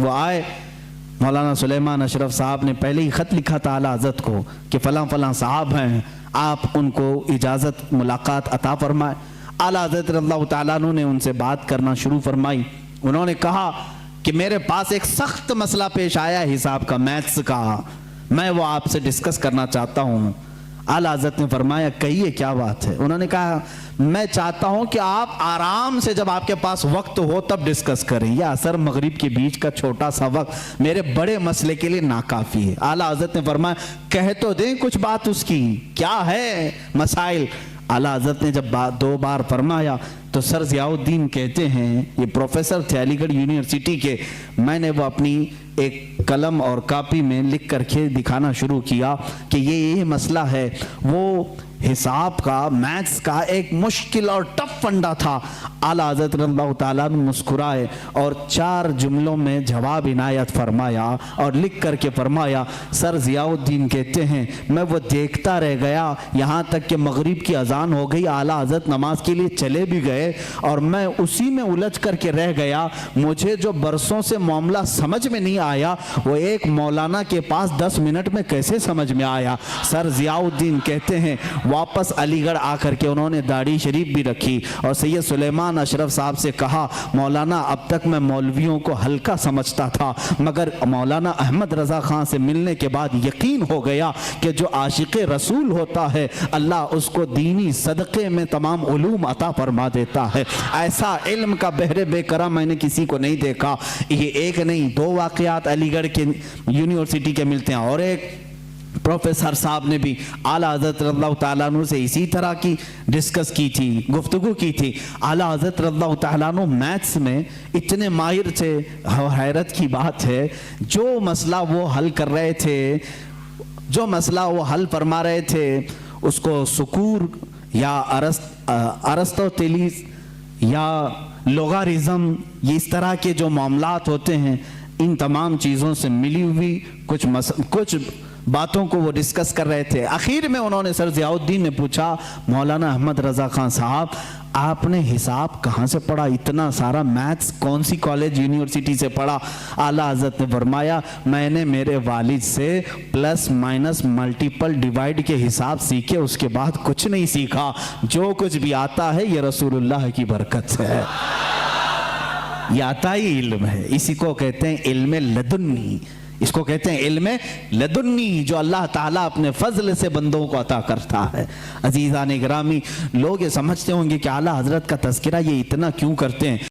وہ آئے، مولانا سلیمان اشرف صاحب نے پہلے ہی خط لکھا تھا اعلیٰ حضرت کو کہ فلاں فلاں صاحب ہیں، آپ ان کو اجازت ملاقات عطا فرمائے۔ اعلیٰ حضرت رضی اللہ تعالیٰ عنہ نے ان سے بات کرنا شروع فرمائی۔ انہوں نے کہا کہ میرے پاس ایک سخت مسئلہ پیش آیا ہے حساب کا، میتھس کا، میں وہ آپ سے ڈسکس کرنا چاہتا ہوں۔ اعلیٰ حضرت نے فرمایا کہیے کیا بات ہے؟ انہوں نے کہا میں چاہتا ہوں کہ آپ آرام سے جب آپ کے پاس وقت ہو تب ڈسکس کریں، یہ عصر مغرب کے بیچ کا چھوٹا سا وقت میرے بڑے مسئلے کے لیے ناکافی ہے۔ اعلیٰ حضرت نے فرمایا کہہ تو دیں کچھ بات اس کی، کیا ہے مسائل؟ اعلیٰ حضرت نے جب دو بار فرمایا تو سر ضیاء الدین کہتے ہیں، یہ پروفیسر تھے علی گڑھ یونیورسٹی کے، میں نے وہ اپنی ایک قلم اور کاپی میں لکھ کر کے دکھانا شروع کیا کہ یہ مسئلہ ہے۔ وہ حساب کا، میتھس کا ایک مشکل اور ٹف فنڈا تھا۔ اعلیٰ حضرت رضی اللہ تعالیٰ عنہ مسکرائے اور 4 جملوں میں جواب عنایت فرمایا اور لکھ کر کے فرمایا سر ضیاء الدین کہتے ہیں میں وہ دیکھتا رہ گیا یہاں تک کہ مغرب کی اذان ہو گئی، اعلیٰ حضرت نماز کے لیے چلے بھی گئے اور میں اسی میں الجھ کر کے رہ گیا۔ مجھے جو برسوں سے معاملہ سمجھ میں نہیں آیا وہ ایک مولانا کے پاس 10 منٹ میں کیسے سمجھ میں آیا؟ سر ضیاء الدین کہتے ہیں واپس علی گڑھ آ کر کے انہوں نے داڑھی شریف بھی رکھی اور سید سلیمان اشرف صاحب سے کہا مولانا اب تک میں مولویوں کو ہلکا سمجھتا تھا مگر مولانا احمد رضا خان سے ملنے کے بعد یقین ہو گیا کہ جو عاشق رسول ہوتا ہے اللہ اس کو دینی صدقے میں تمام علوم عطا فرما دیتا ہے۔ ایسا علم کا بحر بے کرا میں نے کسی کو نہیں دیکھا۔ یہ ایک نہیں 2 واقعات علی گڑھ کے یونیورسٹی کے ملتے ہیں، اور ایک پروفیسر صاحب نے بھی اعلیٰ حضرت رضی اللہ تعالیٰ عنہ سے اسی طرح کی ڈسکس کی تھی، گفتگو کی تھی۔ اعلیٰ حضرت رضی اللہ تعالیٰ عنہ میتھس میں اتنے ماہر تھے، حیرت کی بات ہے جو مسئلہ وہ حل کر رہے تھے، جو مسئلہ وہ حل فرما رہے تھے اس کو سکور یا ارسطوطلیس یا لوگارزم، یہ اس طرح کے جو معاملات ہوتے ہیں ان تمام چیزوں سے ملی ہوئی کچھ باتوں کو وہ ڈسکس کر رہے تھے۔ آخر میں انہوں نے سر ضیاء الدین نے پوچھا مولانا احمد رضا خان صاحب آپ نے حساب کہاں سے پڑھا؟ اتنا سارا میتھس کون سی کالج یونیورسٹی سے پڑھا؟ اعلیٰ حضرت نے فرمایا میں نے میرے والد سے پلس مائنس ملٹیپل ڈیوائڈ کے حساب سیکھے، اس کے بعد کچھ نہیں سیکھا۔ جو کچھ بھی آتا ہے یہ رسول اللہ کی برکت ہے، یہ عطائی علم ہے، اسی کو کہتے ہیں علم لدنی، اس کو کہتے ہیں علم لدنی جو اللہ تعالیٰ اپنے فضل سے بندوں کو عطا کرتا ہے۔ عزیزان گرامی، لوگ یہ سمجھتے ہوں گے کہ اعلیٰ حضرت کا تذکرہ یہ اتنا کیوں کرتے ہیں؟